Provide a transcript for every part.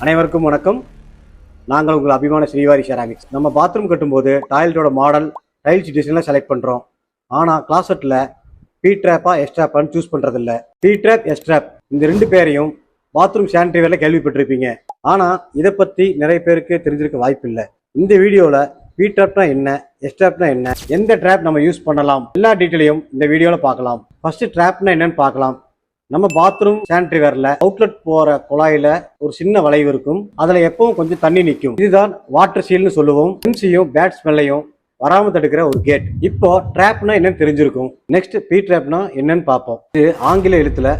அனைவருக்கும் வணக்கம். நாங்கள் உங்கள் அபிமான ஸ்ரீவாரி செராமிக்ஸ். நம்ம பாத்ரூம் கட்டும்போது டாய்லெட்டோட மாடல், டைல்ஸ் டிசைன்லாம் செலக்ட் பண்ணுறோம். ஆனால் கிளாசெட்டில் பி ட்ராப்பா எஸ் ட்ராப்பான்னு சூஸ் பண்ணுறதில்ல. பி ட்ராப் எஸ் ட்ராப் இந்த ரெண்டு பேரையும் பாத்ரூம் சானிடரிவேரில் கேள்விப்பட்டிருப்பீங்க. ஆனால் இதை பற்றி நிறைய பேருக்கு தெரிஞ்சிருக்க வாய்ப்பு இல்லை. இந்த வீடியோவில் பி ட்ராப்னா என்ன, எஸ் ட்ராப்னா என்ன, எந்த ட்ராப் நம்ம யூஸ் பண்ணலாம், எல்லா டீட்டெயிலையும் இந்த வீடியோவில் பார்க்கலாம். ஃபர்ஸ்ட் ட்ராப்னா என்னன்னு பார்க்கலாம். நம்ம பாத்ரூம் சானிடரிவேர்ல அவுட்லெட் போற குழாயில ஒரு சின்ன வளைவு இருக்கும். அதுல எப்பவும் கொஞ்சம் தண்ணி நிற்கும். இதுதான் வாட்டர் சீல்னு சொல்லுவோம். பென்சியும் பேட் ஸ்மெல்லையும் வராம தடுக்கிற ஒரு கேட். இப்போ ட்ராப்னா என்னன்னு தெரிஞ்சிருக்கும். நெக்ஸ்ட் பி ட்ராப்னா என்னன்னு பார்ப்போம். இது ஆங்கில எழுத்துல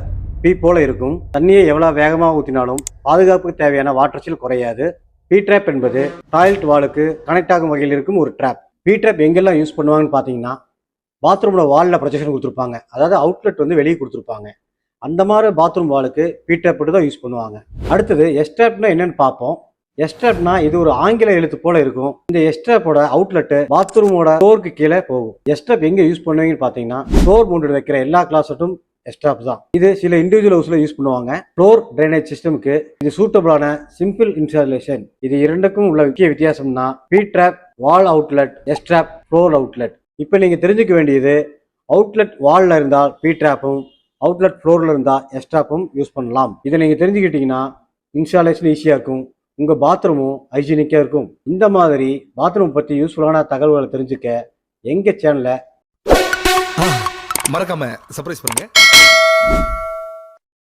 பி போல இருக்கும். தண்ணியை எவ்வளவு வேகமாக ஊற்றினாலும் பாதுகாப்புக்கு தேவையான வாட்டர் சீல் குறையாது. பி ட்ராப் என்பது டாய்லெட் வாலுக்கு கனெக்ட் ஆகும் வகையில் இருக்கும் ஒரு ட்ராப். பி ட்ராப் எங்கெல்லாம் யூஸ் பண்ணுவாங்கன்னு பாத்தீங்கன்னா, பாத்ரூம்ல வால்ல ப்ரொஜெக்ஷன் கொடுத்துருப்பாங்க. அதாவது அவுட்லெட் வந்து வெளியே கொடுத்துருப்பாங்க. அந்த மாதிரி பாத்ரூம் வாலுக்கு பி ட்ராப் தான் யூஸ் பண்ணுவாங்க. அடுத்தது எஸ் ட்ராப்னா என்னன்னு பார்ப்போம். எஸ் ட்ராப்னா இது ஒரு ஆங்கில எழுத்து போல இருக்கும். இந்த எஸ் ட்ராப்போட அவுட்லெட் பாத்ரூமோட டோருக்கு கீழே போகும். எஸ் ட்ராப் எங்க யூஸ் பண்ணுவீங்கன்னு பாத்தீங்கன்னா, டோர் மவுண்டட் வைக்கிற எல்லா கிளாஸட்டும் எஸ் ட்ராப் தான். இது சில இண்டிவிஜுவல் ஹவுஸ்ல யூஸ் பண்ணுவாங்க. ஃப்ளோர் ட்ரைனேஜ் சிஸ்டமுக்கு இது சூட்டபிளான சிம்பிள் இன்ஸ்டாலேஷன். இது இரண்டுக்கும் உள்ள முக்கிய வித்தியாசம்னா P trap wall outlet, S trap floor outlet. இப்போ நீங்க தெரிஞ்சுக்க வேண்டியது, அவுட்லெட் வால்ல இருந்தால் பி ட்ராப்பும், அவுட்லெட் ஃப்ளோரில் இருந்தால் எஸ் ட்ராப்பும் யூஸ் பண்ணலாம். இதை நீங்கள் தெரிஞ்சுக்கிட்டீங்கன்னா இன்ஸ்டாலேஷன் ஈஸியாக இருக்கும். உங்கள் பாத்ரூமும் ஹைஜீனிக்காக இருக்கும். இந்த மாதிரி பாத்ரூம் பற்றி யூஸ்ஃபுல்லான தகவல்களை தெரிஞ்சுக்க எங்கள் சேனலை மறக்காம சர்ப்ரைஸ் பண்ணுங்க.